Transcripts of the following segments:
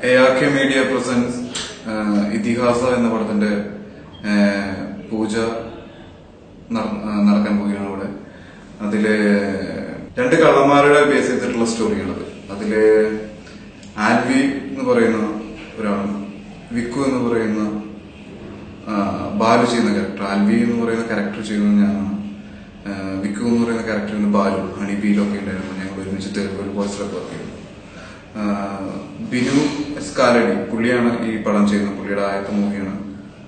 ARK Media presents ഇതിഹാസ എന്ന പടത്തിന്റെ പൂജ നടക്കാൻ പോവുകയാണ് ഇവിടെ. അതില് രണ്ട് കള്ളന്മാരുടെ ബേസ് ചെയ്തിട്ടുള്ള സ്റ്റോറിയാണത്. അതില് ആൽവി എന്ന് പറയുന്ന ഒരാളും വിക്കു എന്ന് പറയുന്ന ബാലു ചെയ്യുന്ന ക്യാരക്ടർ. ആൽവി എന്ന് പറയുന്ന ക്യാരക്ടർ ചെയ്യുന്നത് ഞാനാണ്. വിക്കു എന്ന് പറയുന്ന ക്യാരക്ടറിന് ബാലു ഹണിബിയിലൊക്കെ ഉണ്ടായിരുന്നു. ഞങ്ങൾ ഒരുമിച്ചിട്ട് ഒരു പോസ്റ്ററൊക്കെ വർക്ക് ചെയ്തു. ബിനു എസ്കാലഡി പുള്ളിയാണ് ഈ പടം ചെയ്യുന്നത്. പുള്ളിയുടെ ആദ്യത്തെ മൂവിയാണ്.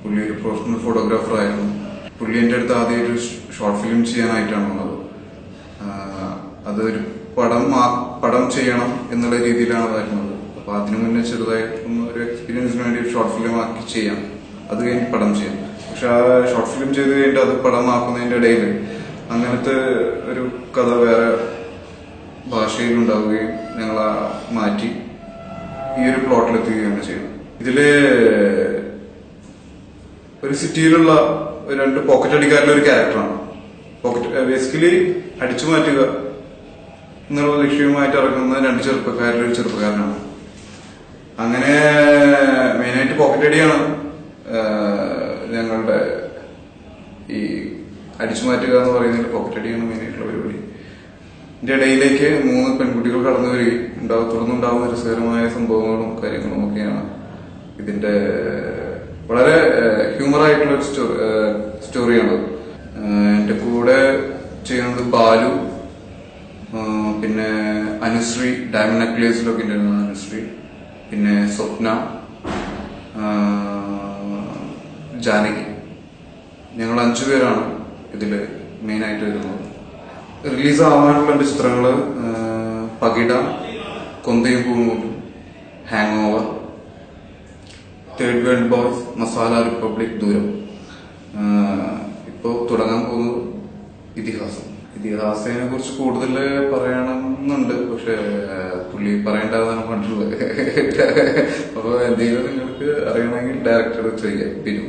പുള്ളി ഒരു പ്രൊഫഷണൽ ഫോട്ടോഗ്രാഫർ ആയിരുന്നു. പുള്ളി എന്റെ അടുത്ത് ആദ്യം ഒരു ഷോർട്ട് ഫിലിം ചെയ്യാനായിട്ടാണ് ഉള്ളത്. അതൊരു പടം ചെയ്യണം എന്നുള്ള രീതിയിലാണ് വരുന്നത്. അപ്പൊ അതിനു മുന്നേ ചെറുതായി ഒരു എക്സ്പീരിയൻസിന് വേണ്ടി ഒരു ഷോർട്ട് ഫിലിം ആക്കി ചെയ്യാം, അത് കഴിഞ്ഞ് പടം ചെയ്യാം. പക്ഷെ ആ ഷോർട്ട് ഫിലിം ചെയ്ത് കഴിഞ്ഞിട്ട് അത് പടമാക്കുന്നതിന്റെ ഇടയിൽ അങ്ങനത്തെ ഒരു കഥ വേറെ ഭാഷയിലുണ്ടാവുകയും ഞങ്ങൾ മാറ്റി ഈ ഒരു പ്ലോട്ടിലെത്തുകയാണ് ചെയ്യുന്നത്. ഇതില് ഒരു സിറ്റിയിലുള്ള രണ്ട് പോക്കറ്റ് അടിക്കാരുടെ ഒരു ക്യാരക്ടറാണ്. ബേസിക്കലി അടിച്ചു മാറ്റുക എന്നുള്ള ലക്ഷ്യവുമായിട്ട് ഇറങ്ങുന്ന രണ്ട് ചെറുപ്പക്കാരിൽ ഒരു ചെറുപ്പക്കാരനാണ്. അങ്ങനെ മെയിനായിട്ട് പോക്കറ്റ് അടിയാണ് ഞങ്ങളുടെ ഈ അടിച്ചു മാറ്റുക എന്ന് പറയുന്നതിൽ പോക്കറ്റ് അടിയാണ് മെയിനായിട്ടുള്ള പരിപാടി. ഇതിന്റെ ഇടയിലേക്ക് 3 പെൺകുട്ടികൾ കടന്നു വരികയും തുടർന്നുണ്ടാവുന്ന രസകരമായ സംഭവങ്ങളും കാര്യങ്ങളും ഒക്കെയാണ് ഇതിന്റെ വളരെ ഹ്യൂമറായിട്ടുള്ള ഒരു സ്റ്റോറിയാണ്. എന്റെ കൂടെ ചെയ്യുന്നത് ബാലു, പിന്നെ അനുശ്രീ, ഡയമണ്ട് നെക്ലേസിലൊക്കെ ഉണ്ടായിരുന്ന അനുശ്രീ, പിന്നെ സ്വപ്ന, ജാനകി. ഞങ്ങൾ 5 പേരാണ് ഇതില് മെയിനായിട്ട് വരുന്നത്. റിലീസ് ആവാനുള്ള 2 ചിത്രങ്ങള് Pakida, Konthayum Poonoolum, Hangover, Third World Boys, Masala Republic, Dooram. ഇപ്പോ തുടങ്ങാൻ പോകുന്നത് ഇതിഹാസത്തിനെ കുറിച്ച് കൂടുതൽ പറയണമെന്നുണ്ട്. പക്ഷെ പുള്ളി പറയേണ്ടതാണ് കണ്ടിട്ടുള്ളത്. അപ്പൊ എന്തെങ്കിലും നിങ്ങൾക്ക് അറിയണമെങ്കിൽ ഡയറക്ടർ ചെയ്യാം. ബിനു.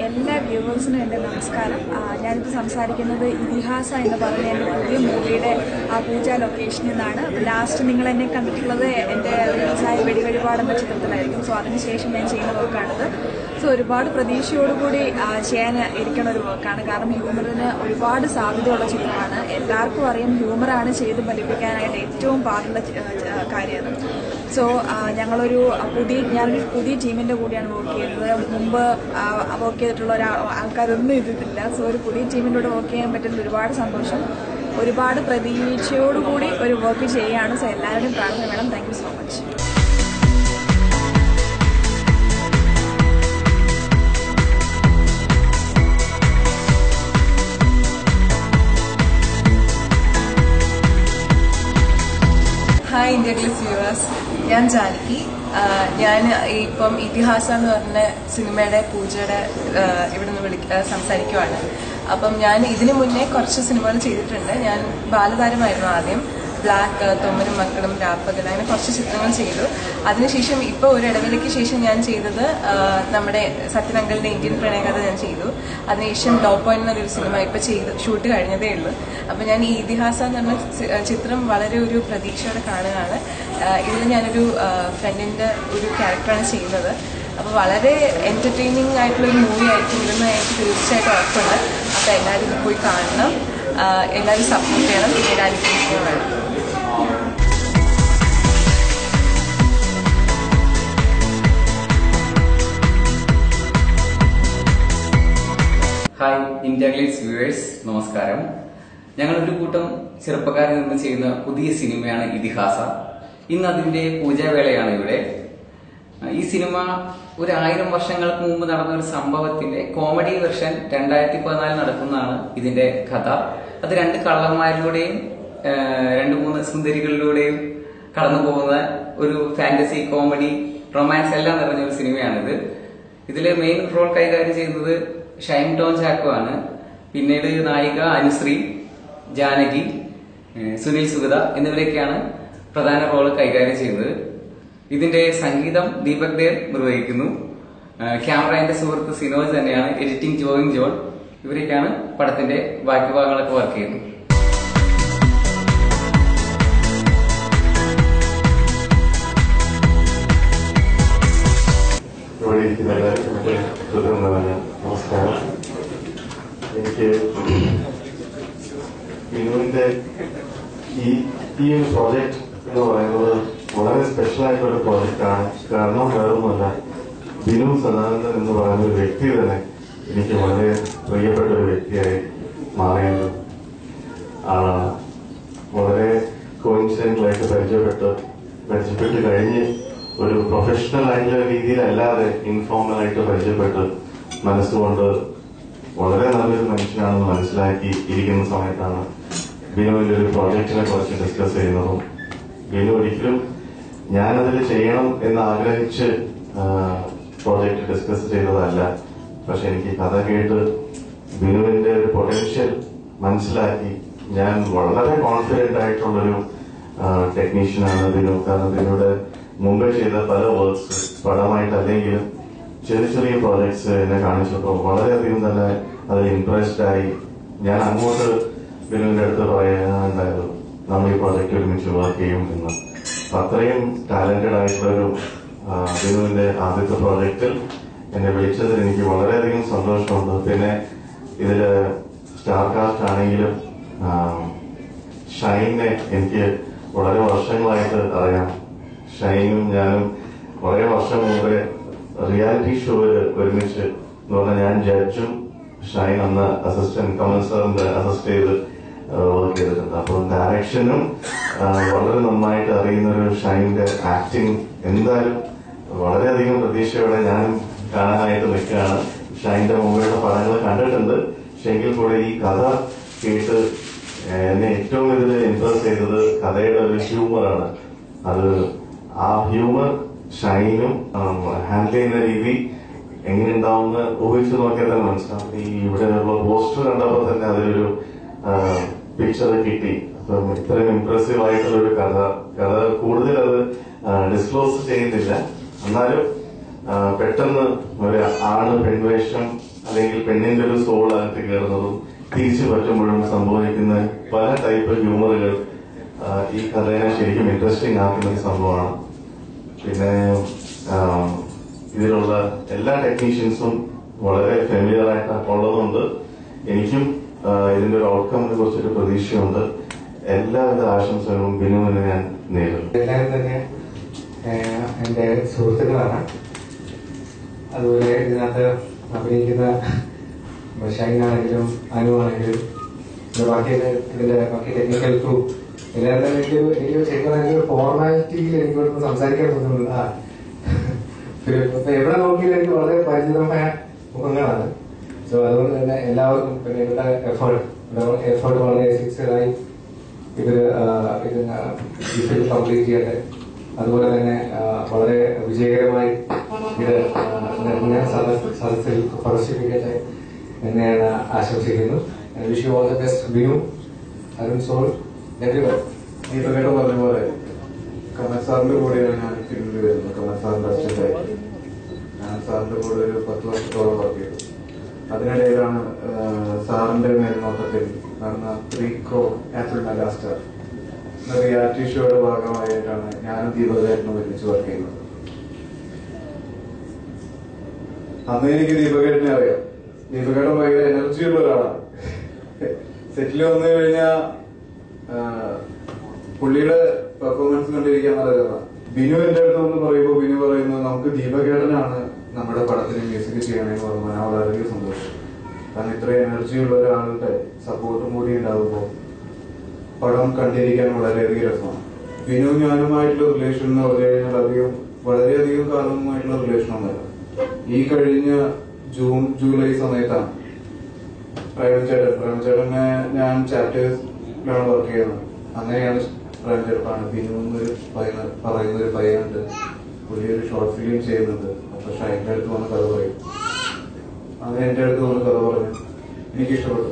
എല്ലാ വ്യൂവേഴ്സിനും എൻ്റെ നമസ്കാരം. ഞാനിപ്പോൾ സംസാരിക്കുന്നത് ഇതിഹാസ എന്ന് പറഞ്ഞ എൻ്റെ പുതിയ മൂവിയുടെ പൂജ ലൊക്കേഷനിൽ നിന്നാണ്. ലാസ്റ്റ് നിങ്ങൾ എന്നെ കണ്ടിട്ടുള്ളത് എൻ്റെ റിലീസായ വെടിവഴിപാടെന്ന ചിത്രത്തിലായിരിക്കും. സോ അതിനുശേഷം ഞാൻ ചെയ്യുന്ന വർക്കാണിത്. സോ ഒരുപാട് പ്രതീക്ഷയോടുകൂടി ചെയ്യാൻ ഇരിക്കുന്ന ഒരു വർക്കാണ്. കാരണം ഹ്യൂമറിന് ഒരുപാട് സാധ്യതയുള്ള ചിത്രമാണ്. എല്ലാവർക്കും അറിയാം ഹ്യൂമറാണ് ചെയ്ത് ഫലിപ്പിക്കാനായിട്ട് ഏറ്റവും പാടുള്ള കാര്യമാണ്. സോ ഞാനൊരു പുതിയ ടീമിൻ്റെ കൂടെയാണ് വർക്ക് ചെയ്യുന്നത്. മുമ്പ് വർക്ക് ചെയ്തിട്ടുള്ള ആൾക്കാരൊന്നും ഇതില്ല. സോ ഒരു പുതിയ ടീമിൻ്റെ കൂടെ വർക്ക് ചെയ്യാൻ പറ്റുന്ന ഒരുപാട് സന്തോഷം, ഒരുപാട് പ്രതീക്ഷയോടുകൂടി ഒരു വർക്ക് ചെയ്യുകയാണ്. സോ എല്ലാവരുടെയും പ്രാർത്ഥന വേണം. Thank you so much. Hi IndiaGlitz viewers, ഞാൻ ജാനകി. ഞാൻ ഇപ്പം ഇതിഹാസ എന്ന് പറഞ്ഞ സിനിമയുടെ പൂജയുടെ ഇവിടെ നിന്ന് സംസാരിക്കുവാണ്. അപ്പം ഞാൻ ഇതിനു മുന്നേ കുറച്ച് സിനിമകൾ ചെയ്തിട്ടുണ്ട്. ഞാൻ ബാലതാരമായിരുന്നു ആദ്യം. ബ്ലാക്ക്, തൊമ്മനും മക്കളും, രാപ്പകൽ, അങ്ങനെ കുറച്ച് ചിത്രങ്ങൾ ചെയ്തു. അതിനുശേഷം ഇപ്പോൾ ഒരു ഇടവേളയ്ക്ക് ശേഷം ഞാൻ ചെയ്തത് നമ്മുടെ സത്യനങ്കലിന്റെ ഇന്ത്യൻ പ്രണയകഥ ഞാൻ ചെയ്തു. അതിനുശേഷം ടോപ്പ് പോയിന്റ് എന്നൊരു സിനിമ ഇപ്പോൾ ഷൂട്ട് കഴിഞ്ഞതേ ഉള്ളൂ. അപ്പം ഞാൻ ഈ ഇതിഹാസ എന്ന് പറഞ്ഞ ചിത്രം വളരെ ഒരു പ്രതീക്ഷയോടെ കാണുകയാണ്. ഇതിൽ ഞാനൊരു ഫ്രണ്ടിന്റെ ഒരു ക്യാരക്ടറാണ് ചെയ്യുന്നത്. അപ്പോൾ വളരെ എന്റർടൈനിങ് ആയിട്ടുള്ളൊരു മൂവി ആയിരിക്കും ഇതെന്ന് എനിക്ക് തീർച്ചയായിട്ടും ഉറപ്പുണ്ട്. അപ്പോൾ എല്ലാവരും ഇത് പോയി കാണണം, എല്ലാവരും സപ്പോർട്ട് ചെയ്യണം, പിന്നീട് അനുഗ്രഹിക്കുകയും വേണം. ഹായ് ഇന്ത്യ ഗ്ലിറ്റ്സ് വ്യൂവേഴ്സ്, നമസ്കാരം. ഞങ്ങളൊരു കൂട്ടം ചെറുപ്പക്കാരിൽ നിന്ന് ചെയ്യുന്ന പുതിയ സിനിമയാണ് ഇതിഹാസ. ഇന്ന് അതിന്റെ പൂജാവേളയാണ് ഇവിടെ. ഈ സിനിമ 1000 വർഷങ്ങൾക്ക് മുമ്പ് നടന്ന ഒരു സംഭവത്തിന്റെ കോമഡി വെർഷൻ 2014 നടക്കുന്നതാണ് ഇതിന്റെ കഥ. അത് 2 കള്ളന്മാരിലൂടെയും 2-3 സുന്ദരികളിലൂടെയും കടന്നു പോകുന്ന ഒരു ഫാന്റസി, കോമഡി, റൊമാൻസ് എല്ലാം നിറഞ്ഞ ഒരു സിനിമയാണിത്. ഇതില് മെയിൻ റോൾ കൈകാര്യം ചെയ്യുന്നത് ഷൈൻ ടോം ചാക്കോ ആണ്. പിന്നീട് നായിക അനുശ്രീ, ജാനകി, സുനിൽ സുഗത എന്നിവരൊക്കെയാണ് പ്രധാന റോള് കൈകാര്യം ചെയ്യുന്നത്. ഇതിന്റെ സംഗീതം ദീപക് ദേവ് നിർവഹിക്കുന്നു. ക്യാമറ എന്റെ സുഹൃത്ത് സിനോജ് തന്നെയാണ്. Editing join John. ഇവരൊക്കെയാണ് പടത്തിന്റെ ബാക്കി ഭാഗങ്ങളൊക്കെ വർക്ക് ചെയ്യുന്നത്. നമസ്കാരം. എനിക്ക് ബിനുവിന്റെ ഈ ഒരു പ്രോജക്റ്റ് എന്ന് പറയുന്നത് വളരെ സ്പെഷ്യൽ ആയിട്ടുള്ള പ്രോജക്റ്റാണ്. കാരണം വേറൊന്നുമല്ല, ബിനു സദാനന്ദൻ എന്ന് പറയുന്ന ഒരു വ്യക്തി തന്നെ എനിക്ക് വളരെ പ്രിയപ്പെട്ട ഒരു വ്യക്തിയായി മാറിയത് ആളാണ്. വളരെ കോയിൻസിഡന്റലായിട്ട് പരിചയപ്പെട്ട് കഴിഞ്ഞ് ഒരു പ്രൊഫഷണൽ ആയിട്ടുള്ള രീതിയിലല്ലാതെ ഇൻഫോർമൽ ആയിട്ട് പരിചയപ്പെട്ട് മനസ്സുകൊണ്ട് വളരെ നല്ലൊരു മനുഷ്യനാണെന്ന് മനസ്സിലാക്കി ഇരിക്കുന്ന സമയത്താണ് ബിനുവിന്റെ ഒരു പ്രോജക്റ്റിനെ കുറിച്ച് ഡിസ്കസ് ചെയ്യുന്നതും ബിനു ഒരിക്കലും ഞാനതിൽ ചെയ്യണം എന്ന് ആഗ്രഹിച്ച് പ്രോജക്റ്റ് ഡിസ്കസ് ചെയ്തതല്ല. പക്ഷെ എനിക്ക് കഥ കേട്ട് ബിനുവിന്റെ ഒരു പൊട്ടൻഷ്യൽ മനസ്സിലാക്കി ഞാൻ വളരെ കോൺഫിഡന്റ് ആയിട്ടുള്ളൊരു ടെക്നീഷ്യനാണ് ബിനു. കാരണം ബിനുയുടെ മുമ്പേ ചെയ്ത പല വർക്ക്സ് പടമായിട്ടല്ലെങ്കിലും ചെറിയ ചെറിയ പ്രോജക്ട്സ് എന്നെ കാണിച്ചപ്പോൾ വളരെയധികം തന്നെ അതിൽ ഇംപ്രസ്ഡ് ആയി. ഞാൻ അങ്ങോട്ട് ബിനുവിന്റെ അടുത്ത് പറയാനുണ്ടായിരുന്നു നമ്മൾ ഈ പ്രോജക്റ്റ് ഒരുമിച്ച് വർക്ക് ചെയ്യും എന്ന്. അത്രയും ടാലന്റഡ് ആയിട്ടുള്ളൊരു ബിനുവിന്റെ ആദ്യത്തെ പ്രോജക്റ്റിൽ എന്നെ വിളിച്ചതിൽ എനിക്ക് വളരെയധികം സന്തോഷമുണ്ട്. പിന്നെ ഇതില് സ്റ്റാർ കാസ്റ്റ് ആണെങ്കിലും ഷൈനെ എനിക്ക് വളരെ വർഷങ്ങളായിട്ട് അറിയാം. ഷൈനും ഞാനും കുറെ വർഷം മുമ്പേ റിയാലിറ്റി ഷോയില് ഒരുമിച്ച് എന്ന് പറഞ്ഞാൽ ഞാൻ ജഡ്ജും ഷൈൻ അന്ന് അസിസ്റ്റന്റ് കമൽ സാറിന്റെ അസിസ്റ്റ് ചെയ്ത് വർക്ക് ചെയ്തിട്ടുണ്ട്. അപ്പോൾ ഡയറക്ഷനും വളരെ നന്നായിട്ട് അറിയുന്ന ഒരു ഷൈന്റെ ആക്ടിങ് എന്തായാലും വളരെയധികം പ്രതീക്ഷയോടെ ഞാനും കാണാനായിട്ട് നിൽക്കുകയാണ്. ഷൈന്റെ മുമ്പേയുള്ള പടങ്ങൾ കണ്ടിട്ടുണ്ട്. പക്ഷെ എങ്കിൽ കൂടെ ഈ കഥ കേട്ട് എന്നെ ഏറ്റവും ഇതിൽ ഇംപ്രസ് ചെയ്തത് കഥയുടെ ഒരു ഹ്യൂമറാണ്. അത് ആ ഹ്യൂമർ ഷൈനും ഹാൻഡിൽ ചെയ്യുന്ന രീതി എങ്ങനെ ഉണ്ടാവുമെന്ന് ഊഹിച്ചു നോക്കിയാൽ തന്നെ മനസ്സിലാവും. ഈ ഇവിടെയുള്ള പോസ്റ്റർ കണ്ടപ്പോൾ തന്നെ അതിലൊരു പിക്ചർ കിട്ടി. അപ്പം ഇത്രയും ഇംപ്രസീവ് ആയിട്ടുള്ള ഒരു കഥ കൂടുതൽ അത് ഡിസ്ക്ലോസ് ചെയ്യുന്നില്ല. എന്നാലും പെട്ടെന്ന് ഒരു ആണ് പെൺവേഷം അല്ലെങ്കിൽ പെണ്ണിന്റെ ഒരു സോൾ അകത്ത് കയറുന്നതും തിരിച്ചു പറ്റുമ്പോഴും സംഭവിക്കുന്ന പല ടൈപ്പ് ഹ്യൂമറുകൾ ഈ കഥയെ ശരിക്കും ഇൻട്രസ്റ്റിംഗ് ആക്കുന്ന ഒരു സംഭവമാണ്. പിന്നെ ഇതിലുള്ള എല്ലാ ടെക്നീഷ്യൻസും വളരെ ഫെമിലിയർ ആയിട്ട് ഉള്ളതുകൊണ്ട് എനിക്കും ഇതിന്റെ ഒരു ഔട്ട്കമ്മിനെ കുറിച്ചൊരു പ്രതീക്ഷയുണ്ട്. എല്ലാവിധ ആശംസകളും ബിനുവിന് ഞാൻ നേരിടും. എല്ലാവരും തന്നെ എന്റെ സുഹൃത്തുക്കളാണ്. അതുപോലെ ഇതിനകത്ത് അഭിനയിക്കുന്ന ഷൈനാണെങ്കിലും അനുവാണെങ്കിലും ഇതിന്റെ ബാക്കി ടെക്നിക്കൽ ക്രൂ എല്ലാവരും തന്നെ എനിക്ക് ചെയ്യുന്ന ഫോർമാലിറ്റിയിൽ എനിക്കിവിടുന്ന് സംസാരിക്കാൻ തോന്നുന്നുണ്ട്. ഇപ്പൊ എവിടെ നോക്കിയാലും എനിക്ക് വളരെ പരിചിതമായ മുഖങ്ങളാണ്. സോ അതുകൊണ്ട് തന്നെ എല്ലാവർക്കും പിന്നെ ഇവരുടെ എഫേർട്ട് വളരെ സിൻസിയറായി ഇവര് ഇത് കംപ്ലീറ്റ് ചെയ്യട്ടെ. അതുപോലെ തന്നെ വളരെ വിജയകരമായി ഇത് സദസ്സിൽ പ്രദർശിപ്പിക്കട്ടെ എന്നെയാണ് ആശംസിക്കുന്നു. Wish you all the best Binu, Arun Sol, everyone. ദീപകേട്ട പറഞ്ഞ പോലെ കമൽ സാറിന്റെ കൂടെയാണ് ഞാൻ ഫീൽഡിൽ വരുന്നത്. കമൽ സാറിന്റെ അസിസ്റ്റന്റായി ഞാൻ സാറിന്റെ കൂടെ ഒരു 10 വർഷത്തോളം വർക്ക് ചെയ്തു. അതിനിടയിലാണ് സാറിന്റെ മേൽനോട്ടത്തിൽ നടന്ന 3 crore ആപ്പിൾ മെഗാസ്റ്റാർ എന്ന റിയാലിറ്റി ഷോയുടെ ഭാഗമായിട്ടാണ് ഞാനും ദീപകേട്ടനും ഒരുമിച്ച് വർക്ക് ചെയ്യുന്നത്. അന്ന് എനിക്ക് ദീപകേട്ടനെ അറിയാം. ദീപകേട്ടൻ ഭയങ്കര എനർജിയുള്ള ഒരാളാണ്. സെറ്റിൽ വന്നു കഴിഞ്ഞാൽ പുള്ളിയുടെ പെർഫോമൻസ് കണ്ടിരിക്കാൻ നല്ല രസമാണ്. ബിനു എന്റെ അടുത്ത് വന്ന് പറയുമ്പോൾ ബിനു പറയുന്നത് നമുക്ക് ദീപകേട്ടനാണ് നമ്മുടെ പടത്തിന് മ്യൂസിക് ചെയ്യണമെന്ന് പറഞ്ഞാൽ ഞാൻ വളരെയധികം സന്തോഷം. കാരണം ഇത്രയും എനർജിയുള്ള ഒരാളുടെ സപ്പോർട്ടും കൂടി ഉണ്ടാകുമ്പോൾ പടം കണ്ടിരിക്കാൻ വളരെയധികം രസമാണ്. ബിനു ഞാനുമായിട്ടുള്ള റിലേഷൻ എന്ന് പറഞ്ഞു കഴിഞ്ഞാൽ വളരെയധികം കാലമായിട്ടുള്ള റിലേഷൻ ഒന്നല്ല. ഈ കഴിഞ്ഞ ജൂൺ ജൂലൈ സമയത്താണ് പ്രേമചേട്ടനെ ഞാൻ ചാപ്റ്റേഴ്സിലാണ് വർക്ക് ചെയ്യുന്നത്. അങ്ങനെയാണ് പ്രേംചെറുപ്പാണ്. ബിനു എന്നൊരു പറയുന്ന ഒരു പയ്യനുണ്ട്, പുതിയൊരു ഷോർട്ട് ഫിലിം ചെയ്യുന്നുണ്ട്. അപ്പൊ ഷൈൻ്റെ അടുത്ത് വന്ന് കഥ പറയും. അങ്ങനെ എന്റെ അടുത്ത് വന്ന് കഥ പറഞ്ഞു. എനിക്ക് ഇഷ്ടപ്പെട്ടു.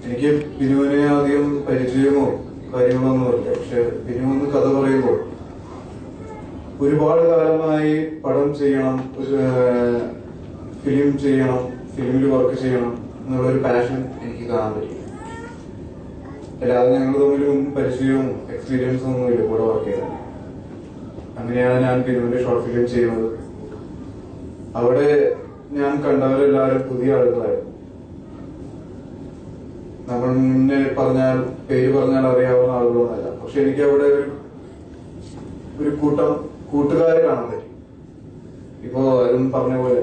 എനിക്ക് ബിനുവിനെ ആദ്യം പരിചയമോ കാര്യങ്ങളൊന്നും ഇല്ല. പക്ഷെ ബിനു വന്ന് കഥ പറയുമ്പോൾ ഒരുപാട് കാലമായി പടം ചെയ്യണം, ഫിലിം ചെയ്യണം, ഫിലിമിൽ വർക്ക് ചെയ്യണം എന്നുള്ളൊരു പാഷൻ എനിക്ക് കാണാൻ പറ്റി. അല്ലാതെ ഞങ്ങൾ തമ്മിൽ മുമ്പ് പരിചയവും എക്സ്പീരിയൻസും ഒന്നുമില്ല കൂടെ വർക്ക് ചെയ്തത്. അങ്ങനെയാണ് ഞാൻ ബിനുവിന്റെ ഷോർട്ട് ഫിലിം ചെയ്യുന്നത്. അവിടെ ഞാൻ കണ്ടവരെല്ലാവരും പുതിയ ആളുകളായിരുന്നു. നമ്മൾ മുന്നേ പേര് പറഞ്ഞാൽ അറിയാവുന്ന ആളുകളൊന്നല്ല. പക്ഷെ എനിക്ക് അവിടെ ഒരു കൂട്ടം കൂട്ടുകാരെ കാണാൻ പറ്റി. ഇപ്പോ അരുൺ പറഞ്ഞ പോലെ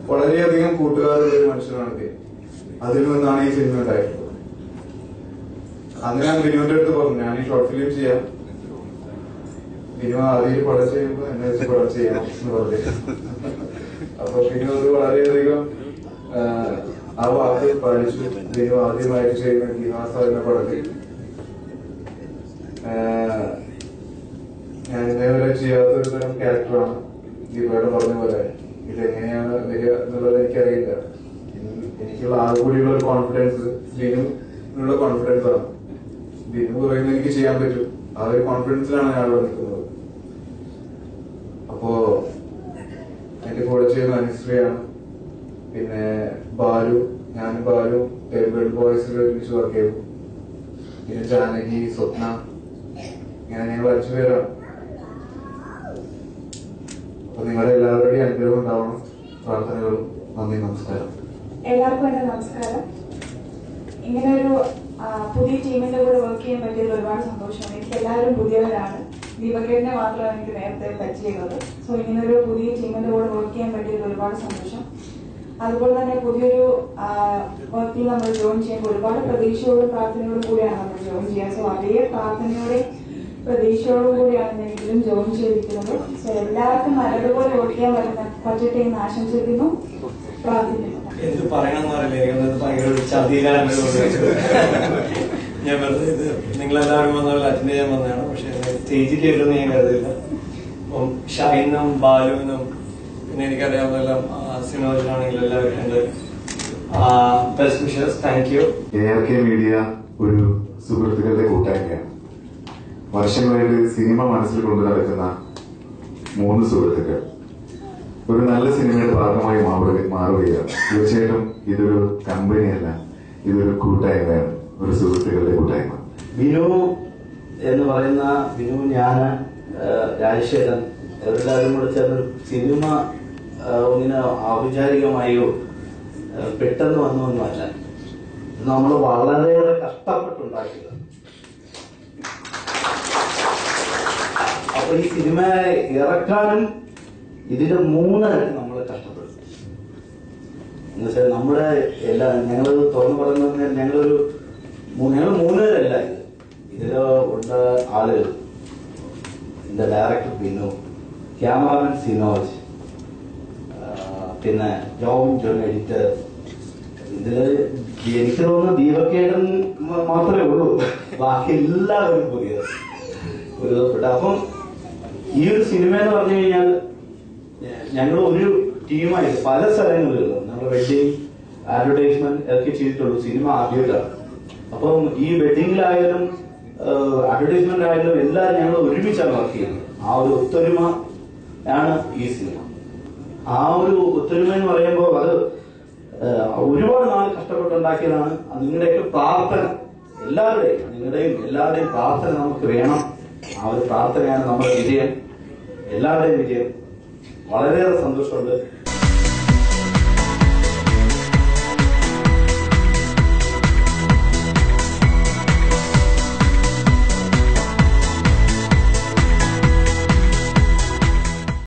വളരെയധികം കൂട്ടുകാരുള്ള ഒരു മനുഷ്യനാണ് ബിനു. അതിൽ നിന്നാണ് ഈ സിനിമ ഉണ്ടായിട്ടുള്ളത്. അന്ന് ഞാൻ ബിനുവിന്റെ അടുത്ത് പറഞ്ഞു, ഞാൻ ഈ ഷോർട്ട് ഫിലിം ചെയ്യാം, ബിനു ആദ്യം പടം ചെയ്യുമ്പോൾ എന്നെ വെച്ച് പടം ചെയ്യാം എന്ന് പറഞ്ഞു. അപ്പൊ ബിനു അത് വളരെയധികം ആ വാക്ക് പാലിച്ചു. ബിനു ആദ്യമായിട്ട് ചെയ്യുന്ന ഇതിഹാസ എന്ന പടത്തിൽ ഞാൻ ഇതേവരെ ചെയ്യാത്തൊരു തരം ക്യാരക്ടറാണ്. ദീപയുടെ പറഞ്ഞ പോലെ ഇതെങ്ങനെയാണ് വരിക എന്നുള്ളത് എനിക്കറിയില്ല. എനിക്കുള്ള ആകെക്കൂടിയുള്ള ഒരു കോൺഫിഡൻസ് ബിനുവിനുള്ള കോൺഫിഡൻസ് ആണ്. ബിനു പറയുന്നത് എനിക്ക് ചെയ്യാൻ പറ്റും. ആ ഒരു കോൺഫിഡൻസിലാണ് ഞാൻ അവിടെ നിൽക്കുന്നത്. അപ്പോ എന്റെ കൂടെ ചെയ്യുന്ന അനുശ്രീയാണ്, പിന്നെ ബാലു, ഞാനും ബാലു ടെമ്പിൾ ബോയ്സിൽ ഒരുമിച്ച് വർക്ക് ചെയ്തു. പിന്നെ ജാനകി, സ്വപ്ന, ഇങ്ങനെ ഞങ്ങൾ 5 പേരാണ്. അപ്പൊ നിങ്ങളുടെ എല്ലാവരുടെയും അനുഗ്രഹം ഉണ്ടാവണം. പ്രാർത്ഥനകളും. നന്ദി, നമസ്കാരം. എല്ലാവർക്കും എന്റെ നമസ്കാരം. ഇങ്ങനെ ഒരു പുതിയ ടീമിന്റെ കൂടെ വർക്ക് ചെയ്യാൻ പറ്റിയതിൽ ഒരുപാട് സന്തോഷമാണ്. എനിക്ക് എല്ലാവരും പുതിയവരാണ്. ദീപകേടിനെ മാത്രമാണ് എനിക്ക് നേരത്തെ പരിചയമുള്ളത്. സോ ഇങ്ങനൊരു പുതിയ ടീമിന്റെ കൂടെ വർക്ക് ചെയ്യാൻ പറ്റിയതിൽ ഒരുപാട് സന്തോഷം. അതുപോലെ തന്നെ പുതിയൊരു വർക്കിൽ നമ്മൾ ജോയിൻ ചെയ്യുമ്പോൾ ഒരുപാട് പ്രതീക്ഷയോടും പ്രാർത്ഥനയോടും കൂടിയാണ് നമ്മൾ ജോയിൻ ചെയ്യുക. സോ അതേ പ്രാർത്ഥനയോടെയും പ്രതീക്ഷയോടും കൂടിയാണ് ഇതിലും ജോയിൻ ചെയ്തിരിക്കുന്നത്. സോ എല്ലാവർക്കും നല്ലതുപോലെ വർക്ക് ചെയ്യാൻ പറ്റട്ടെ എന്ന് ആശംസിക്കുന്നു, പ്രാർത്ഥിക്കുന്നു. എന്ത് പറയണമെന്ന് അറിയില്ല. ഭയങ്കര ഒരു ചതിയിലാണ് ഞാൻ വെറുതെ ഇത് നിങ്ങളെല്ലാവരും വന്നാൽ അറ്റൻഡ് ചെയ്യാൻ വന്നതാണ്. പക്ഷെ സ്റ്റേജിൽ കയറുമെന്ന് ഞാൻ കരുതില്ല. അപ്പം ഷൈനും ബാലുവിനും പിന്നെ എനിക്കറിയാവുന്നതെല്ലാം സിനോജിനാണെങ്കിലും എല്ലാവരും എന്റെ best wishes. Thank you. ARK media ഒരു സുഹൃത്തുക്കളുടെ കൂട്ടായ്മയാണ്. വർഷങ്ങളായിട്ട് സിനിമ മനസ്സിൽ കൊണ്ടു നടക്കുന്ന 3 സുഹൃത്തുക്കൾ ഒരു നല്ല സിനിമയുടെ ഭാഗമായി മാറുകയാണ്. തീർച്ചയായിട്ടും ഇതൊരു കമ്പനിയല്ല, ഇതൊരു കൂട്ടായ്മയാണ്, ഒരു സുഹൃത്തുക്കളുടെ കൂട്ടായ്മ. ബിനു എന്ന് പറയുന്ന ബിനു, ഞാൻ, രാജശേഖരൻ എല്ലാവരും കൂടെ ചേർന്ന് സിനിമ ഒന്നിനെ ഔപചാരികമായോ പെട്ടെന്ന് വന്നൊന്നുമല്ല. നമ്മൾ വളരെയേറെ കഷ്ടപ്പെട്ടുണ്ടാക്കിയത്. അപ്പൊ ഈ സിനിമ ഇറക്കാനും ഇതിന്റെ 3 നമ്മൾ കഷ്ടപ്പെടും. എന്നുവെച്ചാൽ നമ്മുടെ എല്ലാ ഞങ്ങൾ തുറന്നു പറയുന്നത് ഞങ്ങൾ 3 പേരല്ല. ഇതില് ഉള്ള ആളുകൾ, ഇതിന്റെ ഡയറക്ടർ ബിനു, ക്യാമറാമാൻ സിനോജ്, പിന്നെ ജോൺ എഡിറ്റർ. ഇതില് എനിക്ക് തോന്നുന്നു ദീപക്കേടൻ മാത്രമേ ഉള്ളൂ, ബാക്കി എല്ലാവരും പുതിയത്. അപ്പം ഈ ഒരു സിനിമ എന്ന് പറഞ്ഞു കഴിഞ്ഞാൽ ഞങ്ങൾ ഒരു ടീമായി പല സ്ഥലങ്ങളിലും ഞങ്ങൾ വെഡിങ് അഡ്വർടൈസ്മെന്റ് ഒക്കെ ചെയ്തിട്ടുള്ളൂ. സിനിമ ആദ്യമായിട്ടാണ്. അപ്പം ഈ വെഡിങ്ങിലായാലും അഡ്വർടൈസ്മെന്റ് ആയാലും എല്ലാം ഞങ്ങൾ ഒരുമിച്ചാണ് വർക്ക് ചെയ്യുന്നത്. ആ ഒരു ഒത്തൊരുമ ആണ് ഈ സിനിമ. ആ ഒരു ഒത്തൊരുമ എന്ന് പറയുമ്പോൾ അത് ഒരുപാട് നാൾ കഷ്ടപ്പെട്ടുണ്ടാക്കിയതാണ്. നിങ്ങളുടെയൊക്കെ പ്രാർത്ഥന, നിങ്ങളുടെയും എല്ലാവരുടെയും പ്രാർത്ഥന നമുക്ക് വേണം. ആ ഒരു പ്രാർത്ഥനയാണ് നമ്മുടെ വിജയം, എല്ലാവരുടെയും വിജയം. വളരെയേറെ സന്തോഷമുണ്ട്.